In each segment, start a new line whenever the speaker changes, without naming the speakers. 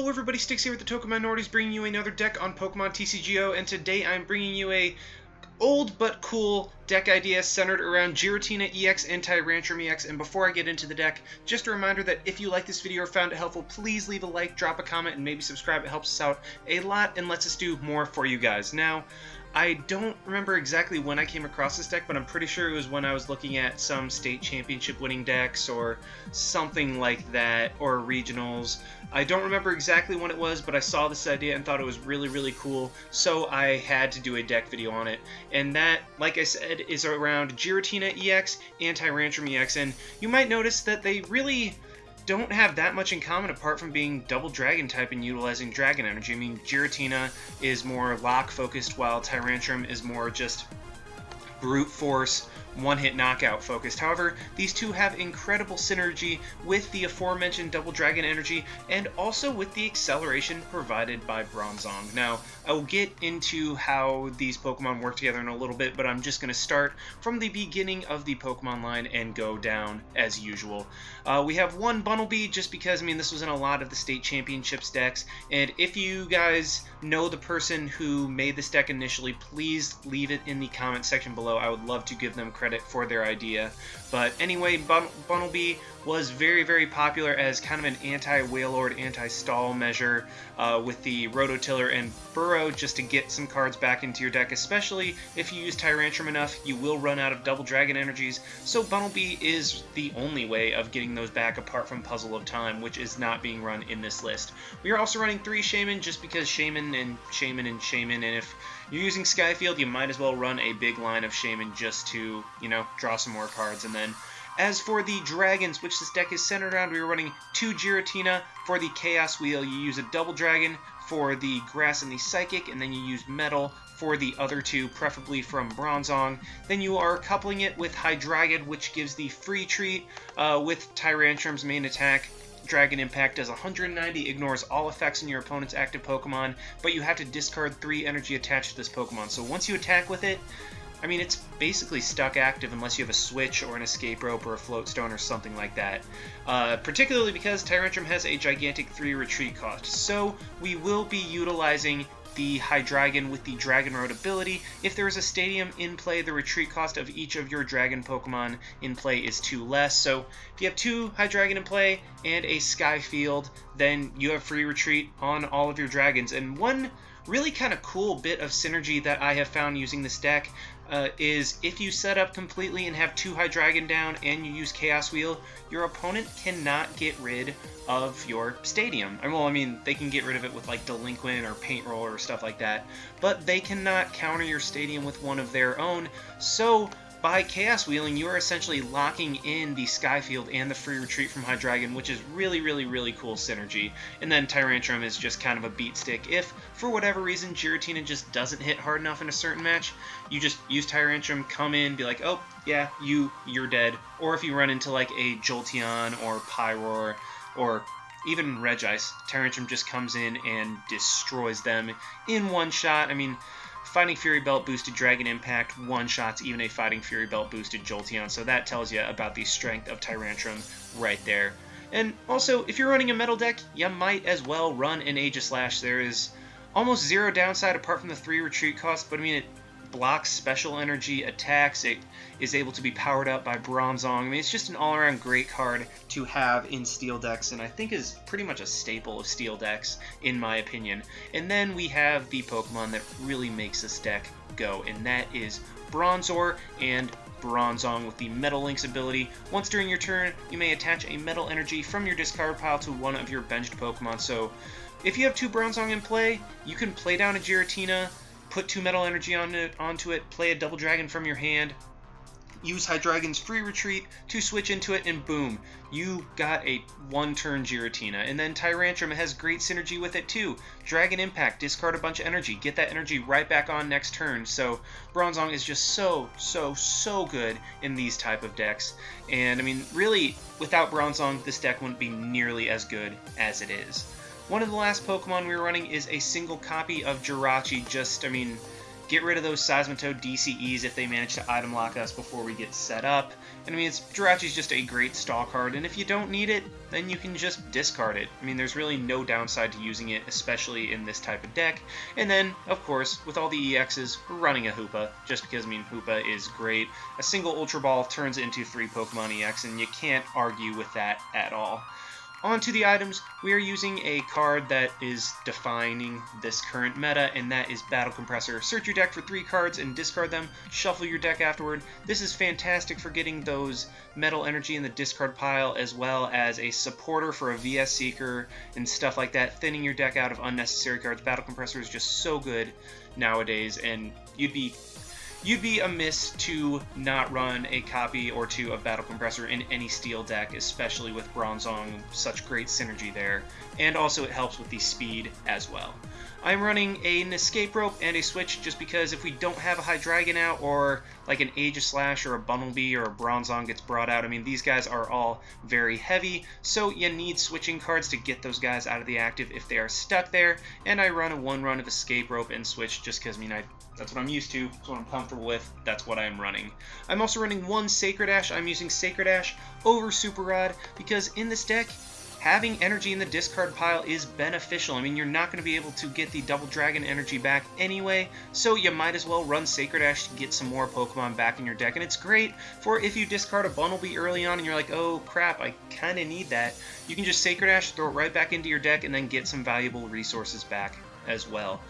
Hello everybody, Sticks here with the Token Minorities, bringing you another deck on Pokemon TCGO, and today I'm bringing you a old but cool deck idea centered around Giratina-EX and Tyrantrum-EX. And before I get into the deck, just a reminder that if you like this video or found it helpful, please leave a like, drop a comment, and maybe subscribe. It helps us out a lot and lets us do more for you guys. Now, I don't remember exactly when I came across this deck, but I'm pretty sure it was when I was looking at some state championship winning decks or something like that, or regionals. I don't remember exactly when it was, but I saw this idea and thought it was really, really cool, so I had to do a deck video on it. And that, like I said, is around Giratina-EX and Tyrantrum-EX, and you might notice that they really don't have that much in common apart from being double dragon type and utilizing dragon energy. I mean, Giratina is more lock focused while Tyrantrum is more just brute force, one-hit knockout focused. However, these two have incredible synergy with the aforementioned double dragon energy and also with the acceleration provided by Bronzong. Now, I will get into how these Pokemon work together in a little bit, but I'm just going to start from the beginning of the Pokemon line and go down as usual. We have one Bunnelby just because, I mean, this was in a lot of the state championships decks, and if you guys know the person who made this deck initially, please leave it in the comment section below. I would love to give them credit for their idea. But anyway, Bunnelby was very, very popular as kind of an anti-Wailord, anti-stall measure with the Rototiller and Burrow just to get some cards back into your deck, especially if you use Tyrantrum enough, you will run out of double dragon energies, so Bunnelby is the only way of getting those back apart from Puzzle of Time, which is not being run in this list. We are also running 3 Shaman just because Shaman and Shaman and Shaman, and if you're using Skyfield, you might as well run a big line of Shaman just to, you know, draw some more cards. And then as for the dragons, which this deck is centered around, we are running 2 Giratina. For the Chaos Wheel, you use a double dragon. For the Grass and the Psychic, and then you use Metal for the other 2, preferably from Bronzong. Then you are coupling it with Hydreigon, which gives the free treat with Tyrantrum's main attack. Dragon Impact does 190, ignores all effects on your opponent's active Pokemon, but you have to discard 3 energy attached to this Pokemon. So once you attack with it, I mean, it's basically stuck active unless you have a switch or an escape rope or a float stone or something like that. Particularly because Tyrantrum has a gigantic 3 retreat cost. So we will be utilizing the Hydreigon with the Dragon Road ability. If there is a stadium in play, the retreat cost of each of your dragon Pokemon in play is 2 less. So if you have 2 Hydreigon in play and a Skyfield, then you have free retreat on all of your dragons. And one really kind of cool bit of synergy that I have found using this deck is if you set up completely and have 2 Hydreigon down and you use Chaos Wheel, your opponent cannot get rid of your stadium. Well, I mean, they can get rid of it with like Delinquent or Paint Roll or stuff like that, but they cannot counter your stadium with one of their own. So by Chaos Wheeling, you are essentially locking in the Skyfield and the free retreat from Hydreigon, which is really, really, really cool synergy. And then Tyrantrum is just kind of a beat stick. If, for whatever reason, Giratina just doesn't hit hard enough in a certain match, you just use Tyrantrum, come in, be like, oh, yeah, you're dead. Or if you run into like a Jolteon or Pyroar or even Regice, Tyrantrum just comes in and destroys them in one shot. I mean, Fighting Fury Belt boosted Dragon Impact one-shots even a Fighting Fury Belt boosted Jolteon, so that tells you about the strength of Tyrantrum right there. And also, if you're running a Metal deck, you might as well run an Aegislash. There is almost 0 downside apart from the 3 retreat cost, but I mean, it blocks special energy attacks, it is able to be powered up by Bronzong. I mean, it's just an all-around great card to have in Steel decks, and I think is pretty much a staple of Steel decks, in my opinion. And then we have the Pokemon that really makes this deck go, and that is Bronzor and Bronzong with the Metal Links ability. Once during your turn, you may attach a Metal Energy from your discard pile to one of your benched Pokemon. So if you have 2 Bronzong in play, you can play down a Giratina, put 2 Metal Energy onto it, play a Double Dragon from your hand, use Hydreigon's free retreat to switch into it, and boom, you got a 1-turn Giratina. And then Tyrantrum has great synergy with it too. Dragon Impact, discard a bunch of energy, get that energy right back on next turn. So Bronzong is just so good in these type of decks. And I mean, really, without Bronzong, this deck wouldn't be nearly as good as it is. One of the last Pokemon we were running is a single copy of Jirachi. Just, I mean, get rid of those Seismitoad DCEs if they manage to item lock us before we get set up. And I mean, Jirachi's just a great stall card, and if you don't need it, then you can just discard it. I mean, there's really no downside to using it, especially in this type of deck. And then, of course, with all the EXs, we're running a Hoopa, just because, I mean, Hoopa is great. A single Ultra Ball turns into 3 Pokemon EX, and you can't argue with that at all. On to the items, we are using a card that is defining this current meta, and that is Battle Compressor. Search your deck for 3 cards and discard them, shuffle your deck afterward. This is fantastic for getting those Metal Energy in the discard pile, as well as a supporter for a VS Seeker and stuff like that, thinning your deck out of unnecessary cards. Battle Compressor is just so good nowadays, and you'd be amiss to not run a copy or 2 of Battle Compressor in any steel deck, especially with Bronzong, such great synergy there, and also it helps with the speed as well. I'm running an Escape Rope and a Switch just because if we don't have a Hydreigon out, or like an Aegislash or a Bumblebee or a Bronzong gets brought out, I mean, these guys are all very heavy, so you need switching cards to get those guys out of the active if they are stuck there, and I run a 1 run of Escape Rope and Switch just because, I mean, that's what I'm used to, that's what I'm comfortable with, that's what I'm running. I'm also running 1 Sacred Ash. I'm using Sacred Ash over Super Rod because in this deck, having energy in the discard pile is beneficial. I mean, you're not going to be able to get the Double Dragon energy back anyway, so you might as well run Sacred Ash to get some more Pokemon back in your deck. And it's great for if you discard a Bumblebee early on and you're like, oh crap, I kind of need that. You can just Sacred Ash, throw it right back into your deck, and then get some valuable resources back as well.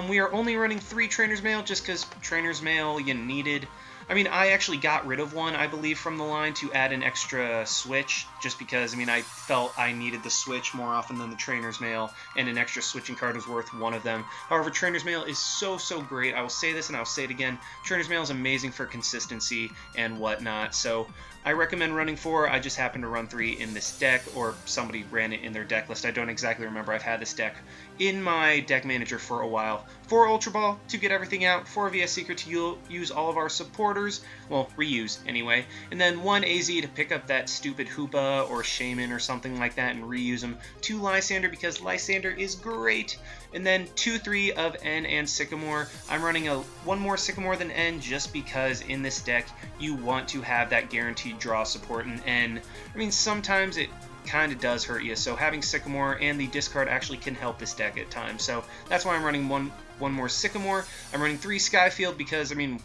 We are only running 3 Trainer's Mail just because Trainer's Mail you needed. I mean, I actually got rid of 1, I believe, from the line to add an extra switch, just because, I mean, I felt I needed the switch more often than the Trainer's Mail, and an extra switching card was worth 1 of them. However, Trainer's Mail is so great. I will say this and I'll say it again. Trainer's Mail is amazing for consistency and whatnot, so I recommend running 4. I just happen to run 3 in this deck, or somebody ran it in their deck list. I don't exactly remember. I've had this deck in my deck manager for a while. 4 Ultra Ball to get everything out, 4 VS Seeker to use all of our supporters, well, reuse anyway, and then 1 AZ to pick up that stupid Hoopa or Shaman or something like that and reuse them, 2 Lysander because Lysander is great, and then 2-3 of N and Sycamore. I'm running 1 more Sycamore than N just because in this deck you want to have that guaranteed draw support, and N, I mean, sometimes it kind of does hurt you, so having Sycamore and the discard actually can help this deck at times, so that's why I'm running one more Sycamore. I'm running 3 Skyfield because, I mean,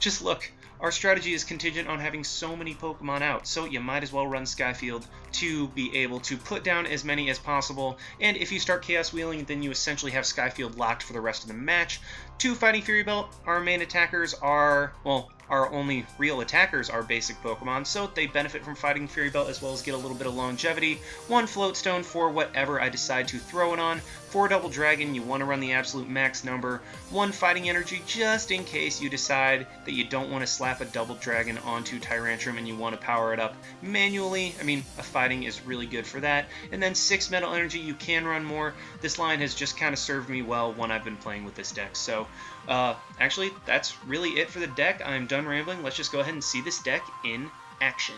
just look, our strategy is contingent on having so many Pokemon out, so you might as well run Skyfield to be able to put down as many as possible, and if you start Chaos Wheeling, then you essentially have Skyfield locked for the rest of the match. 2 Fighting Fury Belt. Our main attackers are, well, our only real attackers are basic Pokemon, so they benefit from Fighting Fury Belt as well as get a little bit of longevity. 1 Float Stone for whatever I decide to throw it on. 4 Double Dragon, you want to run the absolute max number. 1 Fighting Energy just in case you decide that you don't want to slap a Double Dragon onto Tyrantrum and you want to power it up manually. I mean, a Fighting is really good for that. And then 6 Metal Energy, you can run more. This line has just kind of served me well when I've been playing with this deck. So, actually, that's really it for the deck. I'm done rambling. Let's just go ahead and see this deck in action.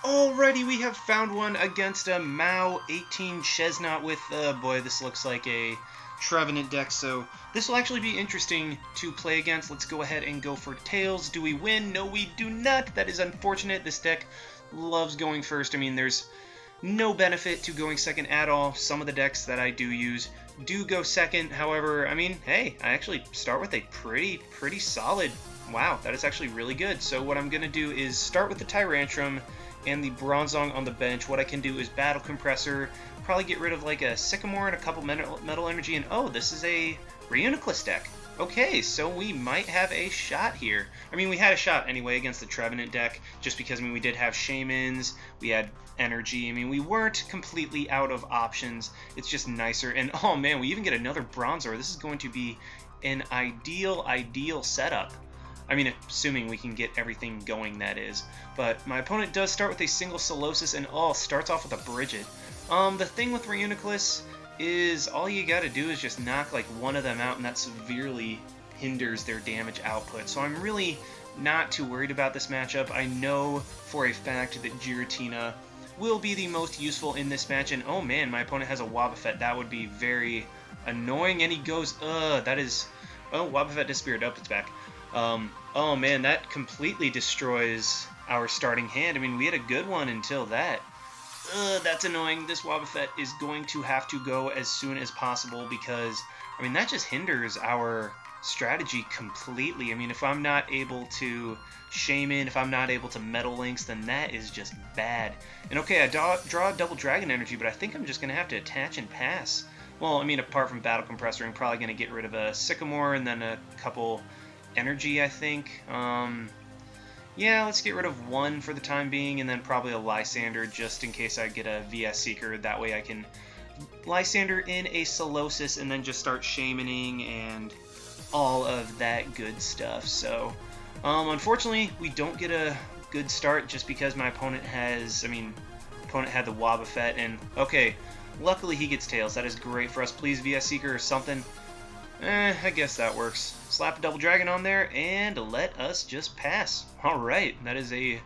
Alrighty, we have found one against a Mao 18 Chesnaught with, boy, this looks like a Trevenant deck, so this will actually be interesting to play against. Let's go ahead and go for Tails. Do we win? No, we do not. That is unfortunate. This deck loves going first. I mean, there's no benefit to going second at all. Some of the decks that I do use do go second. However, I mean, hey, I actually start with a pretty solid, wow, that is actually really good. So what I'm going to do is start with the Tyrantrum and the Bronzong on the bench. What I can do is Battle Compressor, probably get rid of like a Sycamore and a couple Metal Energy, and oh, this is a Reuniclus deck. Okay, so we might have a shot here. I mean, we had a shot anyway against the Trevenant deck, just because, I mean, we did have Shamans, we had Energy. I mean, we weren't completely out of options. It's just nicer. And, oh man, we even get another Bronzor. This is going to be an ideal setup. I mean, assuming we can get everything going, that is. But my opponent does start with a single Solosis, and starts off with a Bridget. The thing with Reuniclus is all you gotta do is just knock like one of them out, and that severely hinders their damage output. So I'm really not too worried about this matchup. I know for a fact that Giratina will be the most useful in this match, and oh man, my opponent has a Wobbuffet. That would be very annoying, and he goes, that is Oh, Wobbuffet disappeared. Up, it's back. Oh man, that completely destroys our starting hand. I mean, we had a good one until that. That's annoying. This Wobbuffet is going to have to go as soon as possible because, I mean, that just hinders our strategy completely. I mean, if I'm not able to Shaman, if I'm not able to Metal Links, then that is just bad. And okay, I draw double Dragon Energy, but I think I'm just going to have to attach and pass. Well, I mean, apart from Battle Compressor, I'm probably going to get rid of a Sycamore and then a couple energy, I think. Yeah, let's get rid of one for the time being, and then probably a Lysander just in case I get a VS Seeker. That way I can Lysander in a Solosis and then just start Shamaning and all of that good stuff. So, unfortunately, we don't get a good start just because my opponent has, opponent had the Wobbuffet, and okay, luckily he gets Tails. That is great for us. Please VS Seeker or something. I guess that works. Slap a double dragon on there and let us just pass. Alright, that is a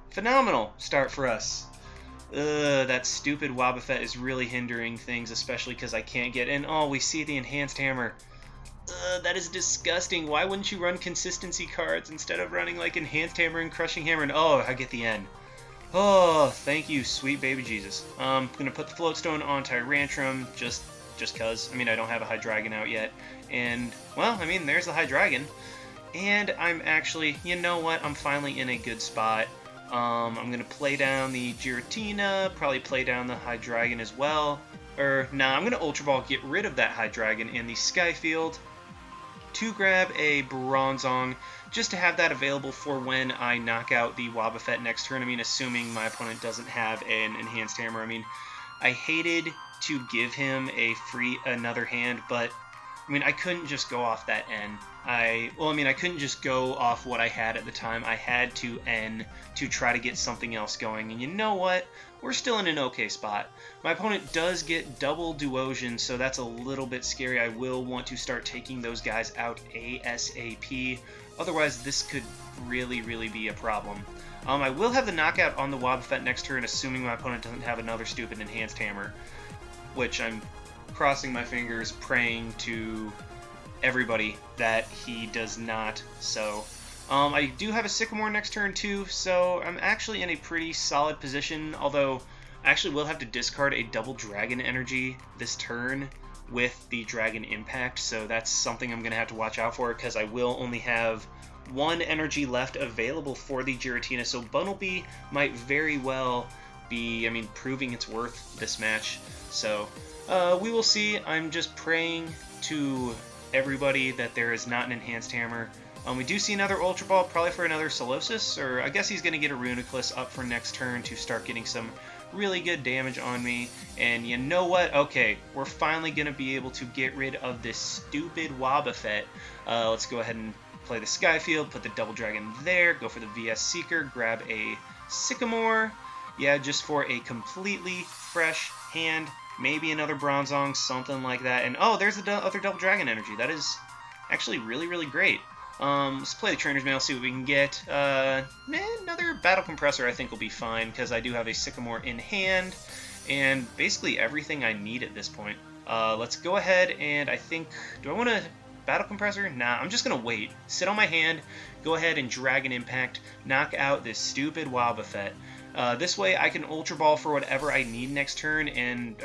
phenomenal start for us. That stupid Wobbuffet is really hindering things, especially because I can't get in. Oh, we see the Enhanced Hammer. That is disgusting. Why wouldn't you run consistency cards instead of running like Enhanced Hammer and Crushing Hammer? And oh, I get the N. Oh, thank you, sweet baby Jesus. I'm going to put the Floatstone on Tyrantrum just cause. I don't have a Hydreigon out yet. And, well, there's the Hydreigon. And I'm actually, you know what, I'm finally in a good spot. I'm going to play down the Giratina, probably play down the Hydreigon as well. I'm going to Ultra Ball, get rid of that Hydreigon in the Skyfield to grab a Bronzong, just to have that available for when I knock out the Wobbuffet next turn. Assuming my opponent doesn't have an Enhanced Hammer. I hated to give him another hand, but I couldn't just go off that N. I couldn't just go off what I had at the time. I had to N to try to get something else going. And you know what? We're still in an okay spot. My opponent does get double Duosion, so that's a little bit scary. I will want to start taking those guys out ASAP. Otherwise, this could really, really be a problem. I will have the knockout on the Wobbuffet next turn, assuming my opponent doesn't have another stupid Enhanced Hammer, which I'm crossing my fingers, praying to everybody that he does not. So, I do have a Sycamore next turn too, so I'm actually in a pretty solid position, although I actually will have to discard a double Dragon Energy this turn with the Dragon Impact, so that's something I'm going to have to watch out for, because I will only have one energy left available for the Giratina, so Bunnelby might very well be, proving its worth this match. So, we will see. I'm just praying to everybody that there is not an Enhanced Hammer. We do see another Ultra Ball, probably for another Solosis, or I guess he's going to get a Runiclus up for next turn to start getting some really good damage on me. And you know what? Okay, we're finally going to be able to get rid of this stupid Wobbuffet. Let's go ahead and play the Skyfield, put the Double Dragon there, go for the VS Seeker, grab a Sycamore. Yeah, just for a completely fresh hand. Maybe another Bronzong, something like that. And oh, there's the other Double Dragon Energy. That is actually really, really great. Let's play the Trainer's Mail, see what we can get. Another Battle Compressor I think will be fine, because I do have a Sycamore in hand, and basically everything I need at this point. Let's go ahead and I think... Do I want to Battle Compressor? Nah, I'm just going to wait. Sit on my hand, go ahead and Dragon Impact, knock out this stupid Wobbuffet. This way I can Ultra Ball for whatever I need next turn, and,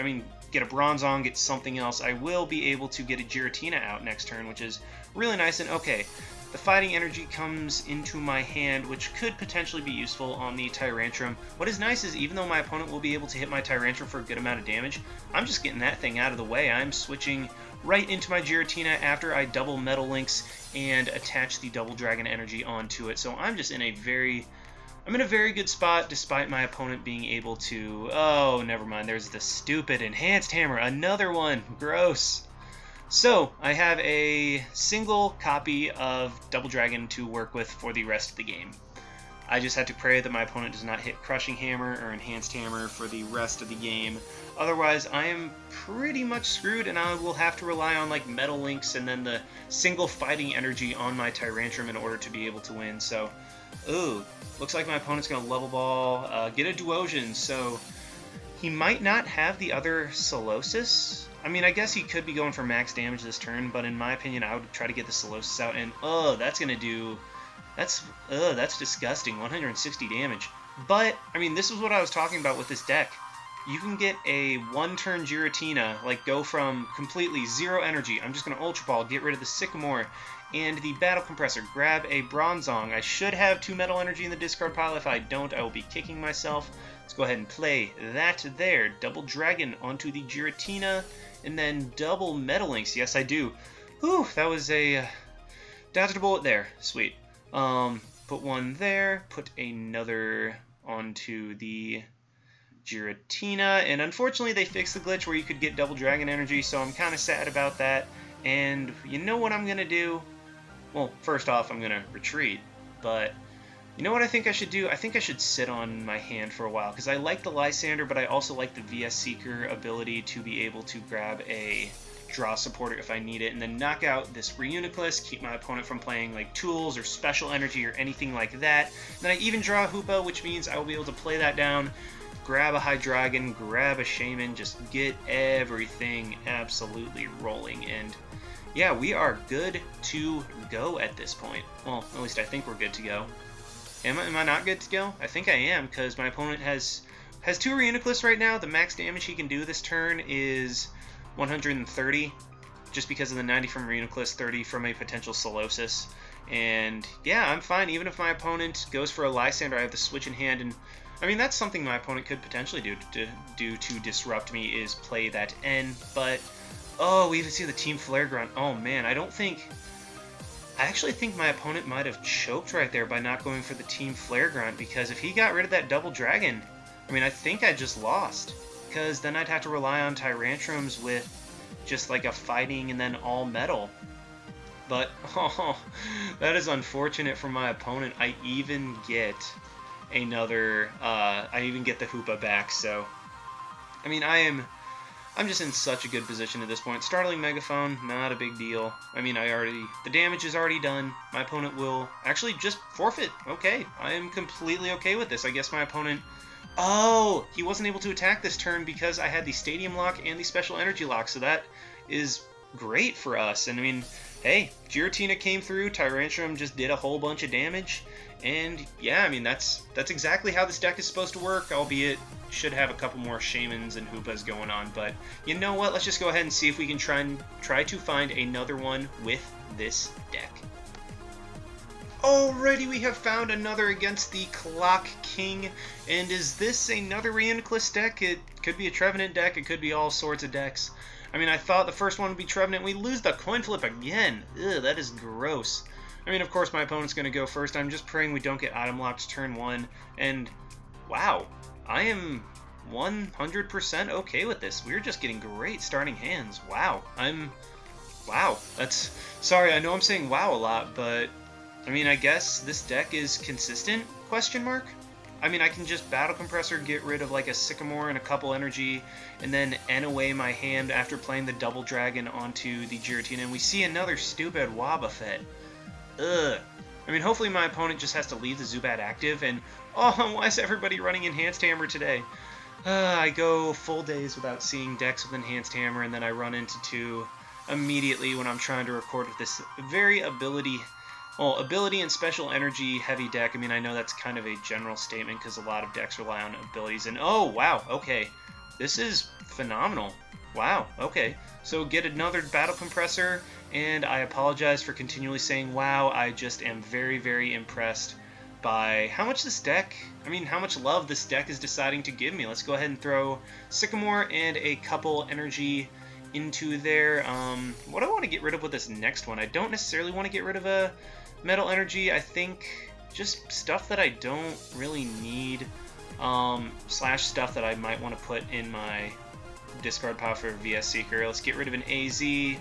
get a Bronzong, get something else. I will be able to get a Giratina out next turn, which is really nice. And okay, the Fighting Energy comes into my hand, which could potentially be useful on the Tyrantrum. What is nice is, even though my opponent will be able to hit my Tyrantrum for a good amount of damage, I'm just getting that thing out of the way. I'm switching right into my Giratina after I double Metal Links and attach the Double Dragon Energy onto it. So I'm just in a very good spot, despite my opponent being able to... Oh, never mind. There's the stupid Enhanced Hammer. Another one. Gross. So, I have a single copy of Double Dragon to work with for the rest of the game. I just have to pray that my opponent does not hit Crushing Hammer or Enhanced Hammer for the rest of the game. Otherwise, I am pretty much screwed, and I will have to rely on like Metal Links and then the single Fighting Energy on my Tyrantrum in order to be able to win. So, ooh, looks like my opponent's going to Level Ball, get a Duosion, so He might not have the other Solosis. I mean, I guess he could be going for max damage this turn, but in my opinion, I would try to get the Solosis out, and that's gonna do... that's disgusting, 160 damage. But, I mean, this is what I was talking about with this deck. You can get a one-turn Giratina, like go from completely 0 energy. I'm just going to Ultra Ball, get rid of the Sycamore and the Battle Compressor, grab a Bronzong. I should have 2 Metal Energy in the discard pile. If I don't, I will be kicking myself. Let's go ahead and play that there. Double Dragon onto the Giratina, and then double Metal Links. Yes, I do. Whew, that was a... dodged a bullet there. Sweet. Put one there, put another onto the Giratina, and unfortunately they fixed the glitch where you could get double Dragon Energy, so I'm kind of sad about that. And you know what I'm going to do? Well, first off, I'm going to retreat, but you know what I think I should do? I think I should sit on my hand for a while, because I like the Lysander, but I also like the VS Seeker ability to be able to grab a draw supporter if I need it, and then knock out this Reuniclus, keep my opponent from playing like tools or special energy or anything like that. And then I even draw a Hoopa, which means I will be able to play that down, grab a Hydreigon, grab a Shaman, just get everything absolutely rolling. And yeah, we are good to go at this point. Well, at least I think we're good to go. Am I not good to go? I think I am, because my opponent has 2 Reuniclus right now. The max damage he can do this turn is 130, just because of the 90 from Reuniclus, 30 from a potential Solosis. And yeah, I'm fine. Even if my opponent goes for a Lysander, I have the switch in hand, and I mean, that's something my opponent could potentially do to disrupt me, is play that N. But oh, we even see the Team Flare Grunt. Oh man, I actually think my opponent might have choked right there by not going for the Team Flare Grunt, because if he got rid of that double dragon, I mean, I think I just lost, because then I'd have to rely on Tyrantrums with just like a fighting and then all metal. But oh, that is unfortunate for my opponent. I even get another I even get the Hoopa back. So I mean, I'm just in such a good position at this point. Startling Megaphone, not a big deal. I mean, the damage is already done. My opponent will actually just forfeit. Okay, I am completely okay with this. I guess my opponent... Oh, he wasn't able to attack this turn because I had the Stadium Lock and the Special Energy Lock, so that is great for us. And I mean, hey, Giratina came through, Tyrantrum just did a whole bunch of damage, and yeah, I mean, that's exactly how this deck is supposed to work, albeit should have a couple more Shamans and Hoopas going on. But you know what, let's just go ahead and see if we can try to find another one with this deck. Alrighty, we have found another against the Clock King, and is this another Reuniclus deck? It could be a Trevenant deck, it could be all sorts of decks. I mean, I thought the first one would be Trevenant. We lose the coin flip again. Ugh, that is gross. I mean, of course, my opponent's going to go first. I'm just praying we don't get item locked turn 1, and wow, I am 100% okay with this. We're just getting great starting hands. Wow, wow, that's... Sorry, I know I'm saying wow a lot, but... I mean, I guess this deck is consistent, question mark? I mean, I can just Battle Compressor, get rid of like a Sycamore and a couple energy, and then N away my hand after playing the Double Dragon onto the Giratina, and we see another stupid Wobbuffet. Ugh. I mean, hopefully my opponent just has to leave the Zubat active, and oh, why is everybody running Enhanced Hammer today? I go full days without seeing decks with Enhanced Hammer, and then I run into 2 immediately when I'm trying to record with this very ability and special energy heavy deck. I mean, I know that's kind of a general statement because a lot of decks rely on abilities. And oh, wow, okay. This is phenomenal. Wow, okay. So get another Battle Compressor, and I apologize for continually saying wow. I just am very, very impressed by how much this deck, I mean, how much love this deck is deciding to give me. Let's go ahead and throw Sycamore and a couple energy into there. What do I want to get rid of with this next one? I don't necessarily want to get rid of a Metal Energy. I think just stuff that I don't really need, slash stuff that I might want to put in my discard pile for VS Seeker. Let's get rid of an AZ. Okay,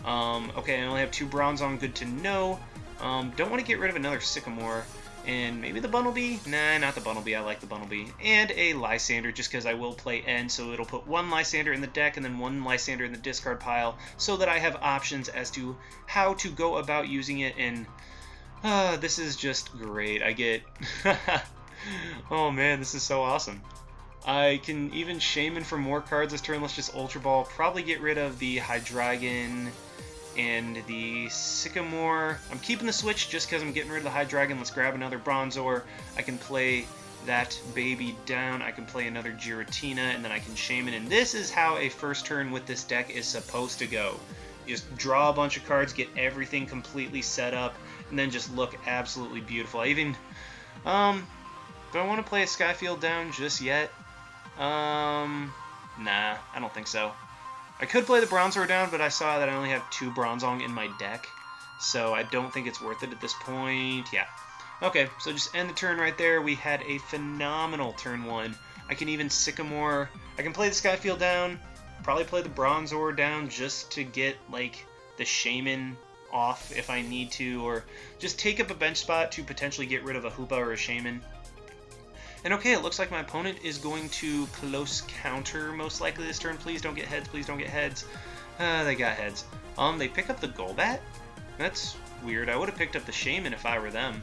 I only have 2 Bronzong, good to know. Don't want to get rid of another Sycamore. And maybe the Bunnelby? Nah, not the Bunnelby. I like the Bunnelby. And a Lysander, just because I will play N, so it'll put 1 Lysander in the deck and then 1 Lysander in the discard pile, so that I have options as to how to go about using it. And this is just great. I get... oh man, this is so awesome. I can even Shaman for more cards this turn. Let's just Ultra Ball. Probably get rid of the Hydreigon and the Sycamore. I'm keeping the Switch just because I'm getting rid of the Hydreigon. Let's grab another Bronzor. I can play that baby down. I can play another Giratina, and then I can Shaman. And this is how a first turn with this deck is supposed to go. You just draw a bunch of cards, get everything completely set up, and then just look absolutely beautiful. I even, do I want to play a Skyfield down just yet? Nah, I don't think so. I could play the Bronzor down, but I saw that I only have 2 Bronzong in my deck, so I don't think it's worth it at this point. Yeah. Okay, so just end the turn right there. We had a phenomenal turn 1. I can even Sycamore. I can play the Skyfield down, probably play the Bronzor down just to get, like, the Shaman off if I need to, or just take up a bench spot to potentially get rid of a Hoopa or a Shaman. And okay, it looks like my opponent is going to close counter most likely this turn. Please don't get heads, please don't get heads. They got heads. They pick up the Golbat? That's weird. I would have picked up the Shaman if I were them,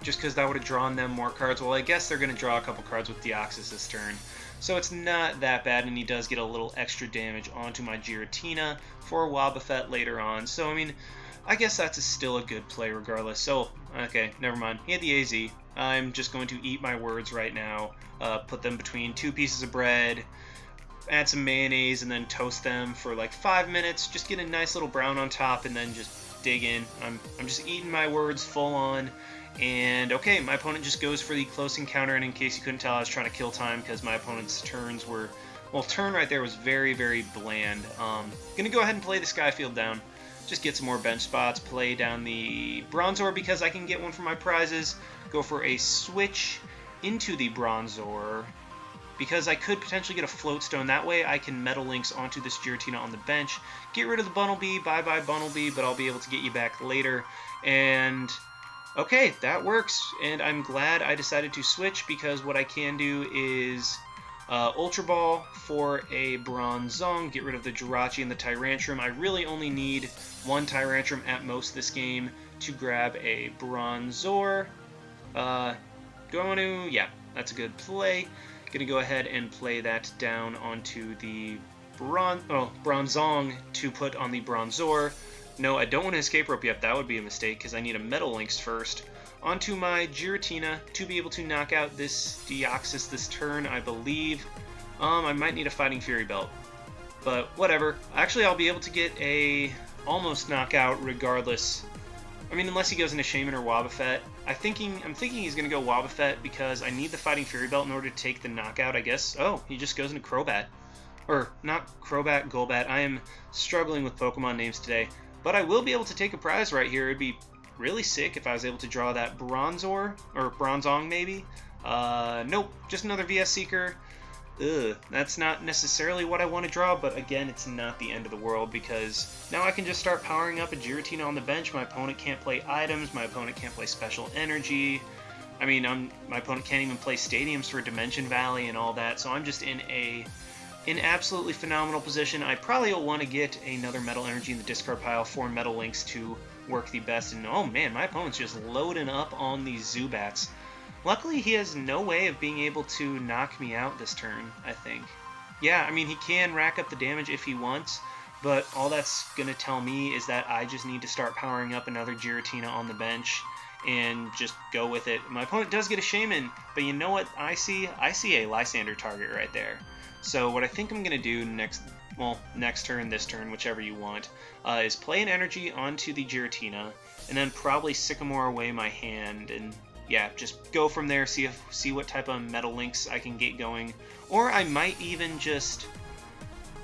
just because that would have drawn them more cards. Well, I guess they're going to draw a couple cards with Deoxys this turn, so it's not that bad, and he does get a little extra damage onto my Giratina for a Wobbuffet later on. So, I mean, I guess that's still a good play regardless. So, okay, never mind. He had the AZ. I'm just going to eat my words right now, put them between 2 pieces of bread, add some mayonnaise, and then toast them for like 5 minutes. Just get a nice little brown on top, and then just dig in. I'm just eating my words full on. And okay, my opponent just goes for the close encounter, and in case you couldn't tell, I was trying to kill time because my opponent's turns were, well, turn right there was very, very bland. Gonna go ahead and play the Skyfield down. Just get some more bench spots, play down the Bronzor because I can get one for my prizes, go for a switch into the Bronzor because I could potentially get a Float Stone. That way I can Metal Links onto this Giratina on the bench, get rid of the Bunnelby, bye-bye Bunnelby, but I'll be able to get you back later. And okay, that works, and I'm glad I decided to switch because what I can do is Ultra Ball for a Bronzong, get rid of the Jirachi and the Tyrantrum. I really only need 1 Tyrantrum at most this game to grab a Bronzor. Do I want to? Yeah, that's a good play. Gonna go ahead and play that down onto the Bronzong to put on the Bronzor. No, I don't want to escape rope yet. That would be a mistake because I need a Metal Links first. Onto my Giratina to be able to knock out this Deoxys this turn, I believe. I might need a Fighting Fury Belt, but whatever. Actually, I'll be able to get a almost knockout regardless. I mean, unless he goes into Shaman or Wobbuffet. I'm thinking he's going to go Wobbuffet because I need the Fighting Fury Belt in order to take the knockout, I guess. Oh, he just goes into Crobat. Or, not Crobat, Golbat. I am struggling with Pokemon names today. But I will be able to take a prize right here. It'd be really sick if I was able to draw that Bronzor, or Bronzong maybe. Nope, just another VS Seeker. Ugh, that's not necessarily what I want to draw, but again, it's not the end of the world because now I can just start powering up a Giratina on the bench. My opponent can't play items, my opponent can't play special energy. I mean, my opponent can't even play stadiums for Dimension Valley and all that, so I'm just in an absolutely phenomenal position. I probably will want to get another Metal Energy in the discard pile for Metal Links to work the best. And oh man, my opponent's just loading up on these Zubats. Luckily, he has no way of being able to knock me out this turn, I think. Yeah, I mean, he can rack up the damage if he wants, but all that's going to tell me is that I just need to start powering up another Giratina on the bench and just go with it. My opponent does get a Shaman, but you know what I see? I see a Lysander target right there. So what I think I'm going to do next turn, this turn, whichever you want, is play an energy onto the Giratina, and then probably Sycamore away my hand, and yeah, just go from there, see what type of Metal Links I can get going. Or I might even just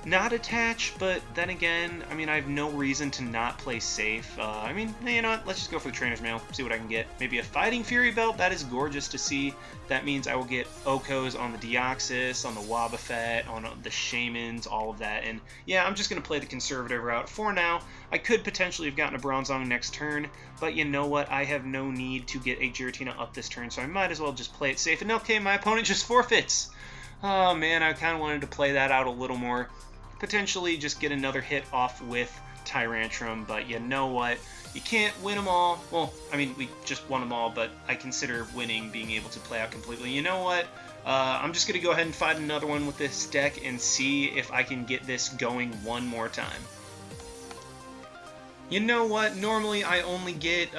not attach, but then again, I mean, I have no reason to not play safe. I mean, you know what, let's just go for the Trainer's Mail, see what I can get. Maybe a Fighting Fury Belt, that is gorgeous to see. That means I will get Okos on the Deoxys, on the Wobbuffet, on the Shamans, all of that. And yeah, I'm just going to play the conservative route for now. I could potentially have gotten a Bronzong next turn, but you know what, I have no need to get a Giratina up this turn, so I might as well just play it safe. And okay, my opponent just forfeits. Oh man, I kind of wanted to play that out a little more. Potentially just get another hit off with Tyrantrum, but you know what? You can't win them all. Well, I mean, we just won them all, but I consider winning being able to play out completely. You know what? I'm just going to go ahead and find another one with this deck and see if I can get this going one more time. You know what? Normally I only get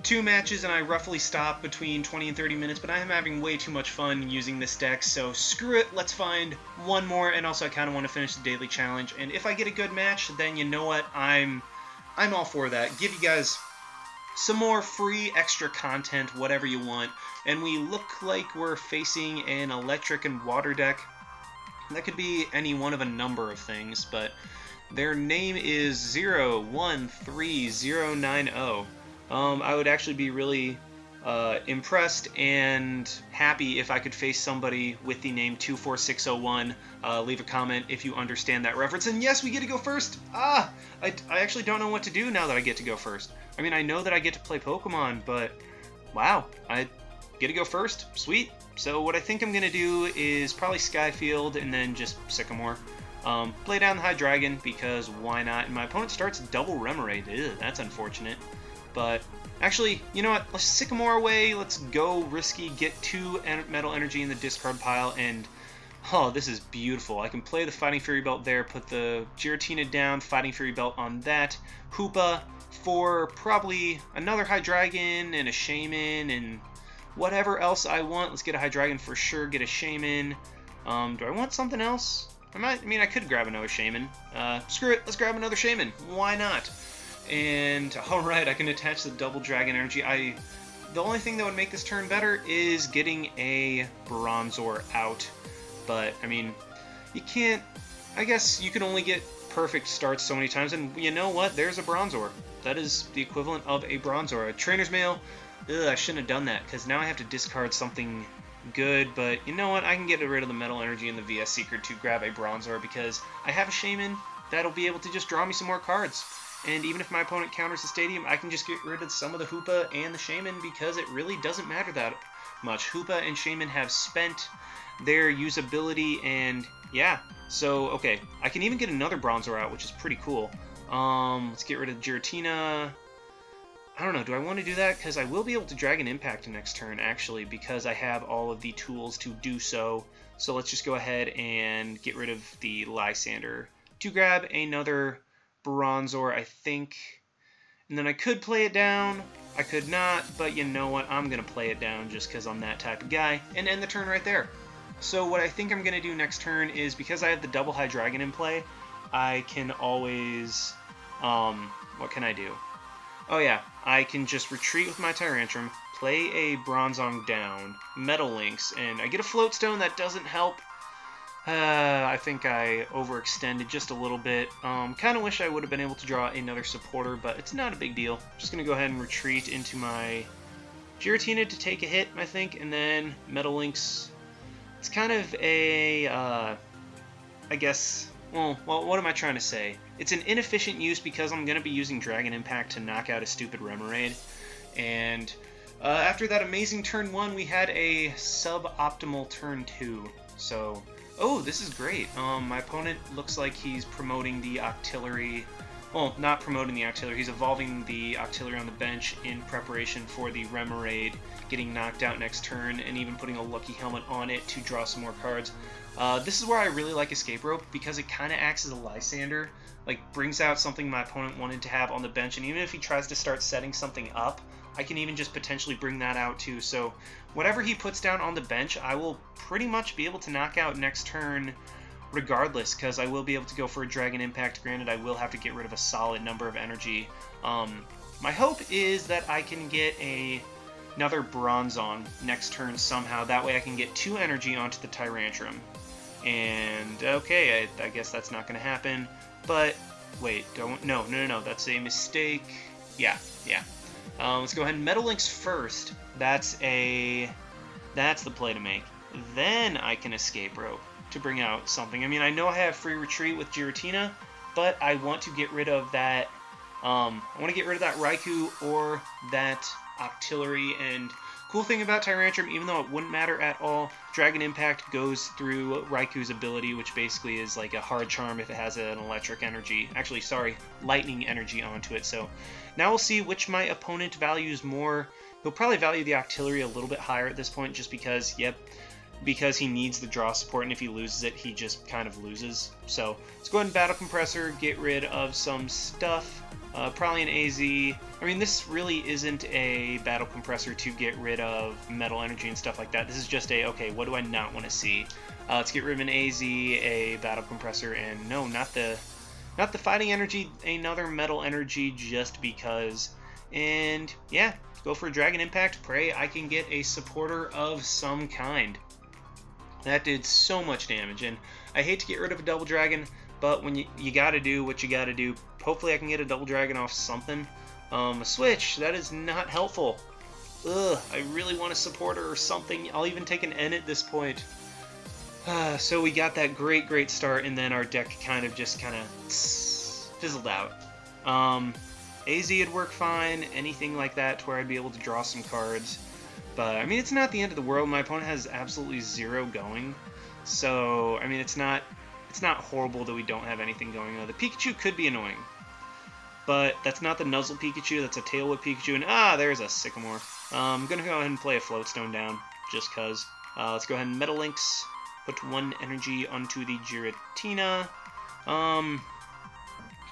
2 matches and I roughly stop between 20 and 30 minutes, but I am having way too much fun using this deck, so screw it, let's find one more. And also I kind of want to finish the daily challenge, and if I get a good match, then you know what? I'm all for that. Give you guys some more free extra content, whatever you want. And we look like we're facing an electric and water deck. That could be any one of a number of things, but their name is 013090. I would actually be really impressed and happy if I could face somebody with the name 24601. Leave a comment if you understand that reference. And yes, we get to go first. I actually don't know what to do now that I get to go first. I mean, I know that I get to play Pokemon, but wow, I get to go first. Sweet. So what I think I'm going to do is probably Skyfield and then just Sycamore. Play down the Hydreigon because why not? And my opponent starts double Remoraid. Ew, that's unfortunate. But actually, you know what? Let's Sycamore away. Let's go risky. Get 2 Metal Energy in the discard pile. And oh, this is beautiful. I can play the Fighting Fury Belt there. Put the Giratina down. Fighting Fury Belt on that. Hoopa for probably another Hydreigon and a Shaman and whatever else I want. Let's get a Hydreigon for sure. Get a Shaman. Do I want something else? I mean, I could grab another Shaman. Screw it, let's grab another Shaman. Why not? And, alright, I can attach the double Dragon Energy. The only thing that would make this turn better is getting a Bronzor out. But, I mean, you can't... I guess you can only get perfect starts so many times, and you know what? There's a Bronzor. That is the equivalent of a Bronzor. A Trainer's Mail, I shouldn't have done that, because now I have to discard something good, but you know what? I can get rid of the Metal Energy and the VS Secret to grab a Bronzor because I have a Shaman that'll be able to just draw me some more cards. And even if my opponent counters the Stadium, I can just get rid of some of the Hoopa and the Shaman because it really doesn't matter that much. Hoopa and Shaman have spent their usability, and yeah. So, okay, I can even get another Bronzor out, which is pretty cool. Let's get rid of Giratina. I don't know, do I want to do that? Because I will be able to Dragon Impact next turn, actually, because I have all of the tools to do so. So let's just go ahead and get rid of the Lysander to grab another Bronzor, I think. And then I could play it down, I could not, but you know what? I'm going to play it down just because I'm that type of guy, and end the turn right there. So what I think I'm going to do next turn is, because I have the double Hydreigon in play, I can always... what can I do? Oh yeah, I can just retreat with my Tyrantrum, play a Bronzong down, Metal Links, and I get a Float Stone. That doesn't help. I think I overextended just a little bit. Kind of wish I would have been able to draw another supporter, but it's not a big deal. Just going to go ahead and retreat into my Giratina to take a hit, I think, and then Metal Links. It's kind of a, I guess... Well, what am I trying to say? It's an inefficient use because I'm going to be using Dragon Impact to knock out a stupid Remoraid. And after that amazing turn 1, we had a suboptimal turn 2. So, oh, this is great. My opponent looks like he's promoting the Octillery. Well, not promoting the Octillery. He's evolving the Octillery on the bench in preparation for the Remoraid getting knocked out next turn, and even putting a Lucky Helmet on it to draw some more cards. This is where I really like Escape Rope, because it kind of acts as a Lysander, like brings out something my opponent wanted to have on the bench, and even if he tries to start setting something up, I can even just potentially bring that out too. So whatever he puts down on the bench, I will pretty much be able to knock out next turn regardless, because I will be able to go for a Dragon Impact. Granted, I will have to get rid of a solid number of energy. My hope is that I can get another Bronzong next turn somehow. That way I can get 2 energy onto the Tyrantrum. And, okay, I guess that's not going to happen. But, wait, no, that's a mistake. Yeah. Let's go ahead and Metal Links first. That's the play to make. Then I can Escape Rope to bring out something. I mean, I know I have free retreat with Giratina, but I want to get rid of that. I want to get rid of that Raikou or that Octillery, and Cool thing about Tyrantrum, even though it wouldn't matter at all, Dragon Impact goes through Raiku's ability, which basically is like a hard charm if it has an electric energy. Actually, sorry, lightning energy onto it. So now we'll see which my opponent values more. He'll probably value the Octillery a little bit higher at this point just because, yep, because he needs the draw support, and if he loses it, he just kind of loses. So let's go ahead and Battle Compressor, get rid of some stuff. Probably an AZ. I mean, this really isn't a Battle Compressor to get rid of Metal Energy and stuff like that. This is just a, okay, what do I not want to see? Let's get rid of an AZ, a Battle Compressor, and no, not the Fighting Energy, another Metal Energy just because. And yeah, go for a Dragon Impact. Pray I can get a supporter of some kind. That did so much damage, and I hate to get rid of a Double Dragon, but when you gotta do what you gotta do. Hopefully I can get a Double Dragon off something. A Switch, that is not helpful. Ugh, I really want a supporter or something. I'll even take an N at this point. So we got that great start, and then our deck kind of fizzled out. AZ would work fine, anything like that to where I'd be able to draw some cards. But, I mean, it's not the end of the world. My opponent has absolutely zero going. So, I mean, it's not horrible that we don't have anything going on. The Pikachu could be annoying. But that's not the Nuzzle Pikachu, that's a Tail Whip Pikachu. And, there's a Sycamore. I'm going to go ahead and play a Floatstone down, just because. Let's go ahead and Metal Links. Put 1 energy onto the Giratina. I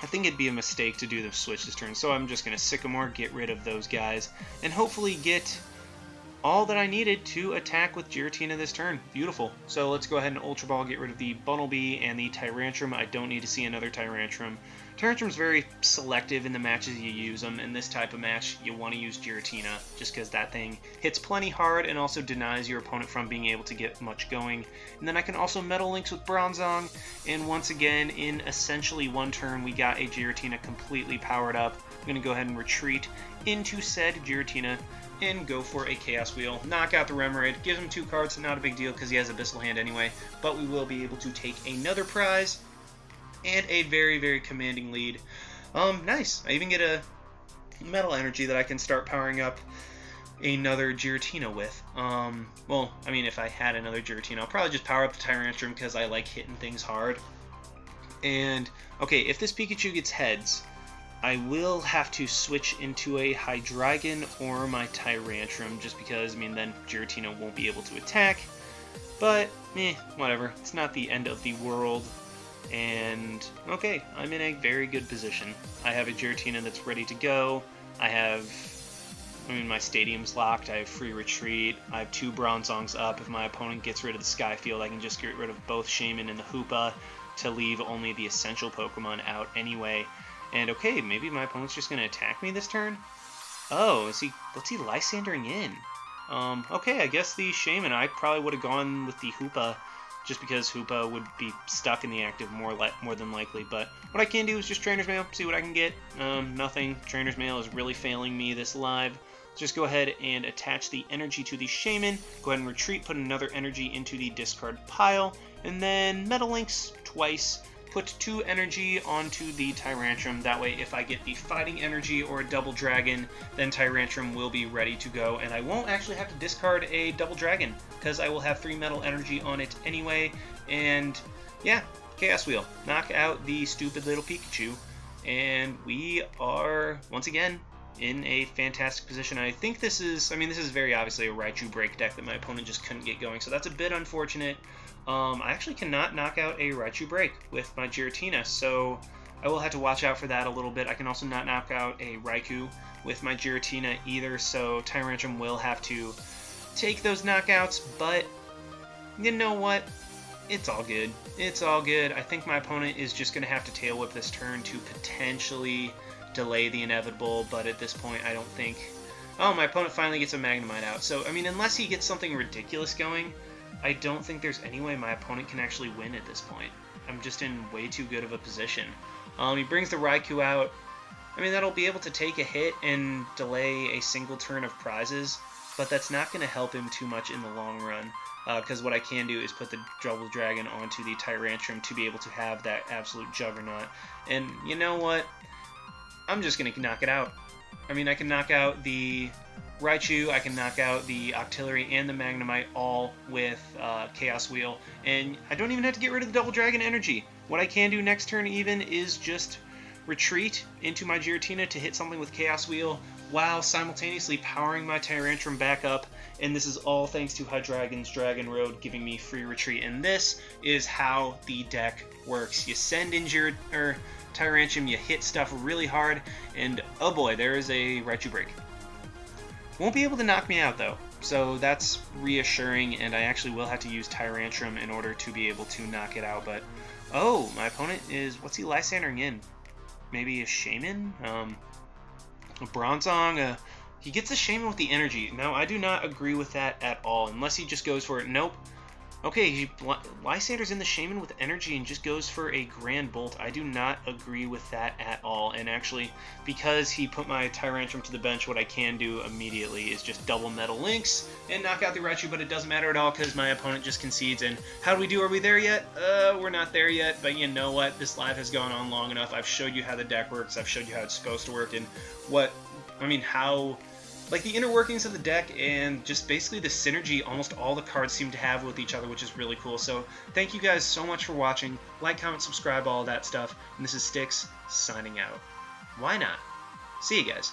think it'd be a mistake to do the switch this turn, so I'm just going to Sycamore, get rid of those guys, and hopefully get all that I needed to attack with Giratina this turn. Beautiful. So let's go ahead and Ultra Ball, get rid of the Bunnelby and the Tyrantrum. I don't need to see another Tyrantrum. Tyrantrum's very selective in the matches you use them. In this type of match, you want to use Giratina, just because that thing hits plenty hard and also denies your opponent from being able to get much going. And then I can also Metal Links with Bronzong, and once again, in essentially one turn, we got a Giratina completely powered up. I'm going to go ahead and retreat into said Giratina, and go for a Chaos Wheel. Knock out the Remoraid, gives him 2 cards, not a big deal because he has Abyssal Hand anyway, but we will be able to take another prize, and a very commanding lead. Nice. I even get a Metal Energy that I can start powering up another Giratina with. Well, I mean, if I had another Giratina, I'll probably just power up the Tyrantrum because I like hitting things hard. And, okay, if this Pikachu gets heads, I will have to switch into a Hydreigon or my Tyrantrum, just because, I mean, then Giratina won't be able to attack. But, whatever. It's not the end of the world. And, okay, I'm in a very good position. I have a Giratina that's ready to go. My stadium's locked. I have free retreat. I have 2 Bronzongs up. If my opponent gets rid of the Skyfield, I can just get rid of both Shaman and the Hoopa to leave only the essential Pokemon out anyway. And okay, maybe my opponent's just going to attack me this turn? Oh, what's he Lysandering in? Okay, I guess the Shaman, I probably would have gone with the Hoopa, just because Hoopa would be stuck in the active more than likely. But what I can do is just Trainer's Mail, see what I can get. Nothing. Trainer's Mail is really failing me this live. Let's just go ahead and attach the energy to the Shaman. Go ahead and retreat, put another energy into the discard pile, and then Metal Links twice. Put 2 energy onto the Tyrantrum. That way, if I get the Fighting Energy or a Double Dragon, then Tyrantrum will be ready to go, and I won't actually have to discard a Double Dragon, because I will have 3 Metal Energy on it anyway. And yeah, Chaos Wheel. Knock out the stupid little Pikachu, and we are, once again, in a fantastic position. I think this is very obviously a Raichu break deck that my opponent just couldn't get going, so that's a bit unfortunate. I actually cannot knock out a Raichu break with my Giratina, so I will have to watch out for that a little bit. I can also not knock out a Raikou with my Giratina either, so Tyrantrum will have to take those knockouts, but you know what? It's all good. It's all good. I think my opponent is just going to have to Tail Whip this turn to potentially delay the inevitable, but at this point I don't think... Oh, my opponent finally gets a Magnemite out, so I mean, unless he gets something ridiculous going, I don't think there's any way my opponent can actually win at this point. I'm just in way too good of a position. He brings the Raikou out. I mean, that'll be able to take a hit and delay a single turn of prizes, but that's not going to help him too much in the long run, because what I can do is put the Double Dragon onto the Tyrantrum to be able to have that absolute juggernaut. And you know what? I'm just going to knock it out. I mean, I can knock out the Raichu, I can knock out the Octillery and the Magnemite all with Chaos Wheel, and I don't even have to get rid of the Double Dragon energy. What I can do next turn even is just retreat into my Giratina to hit something with Chaos Wheel while simultaneously powering my Tyrantrum back up, and this is all thanks to Hydreigon's Dragon Road giving me free retreat, and this is how the deck works. You send in Tyrantrum, you hit stuff really hard, and oh boy, there is a Raichu break. Won't be able to knock me out though, so that's reassuring, and I actually will have to use Tyrantrum in order to be able to knock it out, but oh, my opponent is, what's he Lysandering in? Maybe a Shaman? A Bronzong? He gets a Shaman with the energy. Now, I do not agree with that at all, unless he just goes for it. Nope. Okay, Lysander's in the Shaman with energy and just goes for a Grand Bolt. I do not agree with that at all, and actually, because he put my Tyrantrum to the bench, what I can do immediately is just double Metal Lynx and knock out the Raichu, but it doesn't matter at all because my opponent just concedes. And how do we do? Are we there yet? We're not there yet, but you know what? This live has gone on long enough. I've showed you how the deck works. I've showed you how it's supposed to work, and how... like the inner workings of the deck and just basically the synergy almost all the cards seem to have with each other, which is really cool. So thank you guys so much for watching. Like, comment, subscribe, all that stuff. And this is Styx signing out. Why not? See you guys.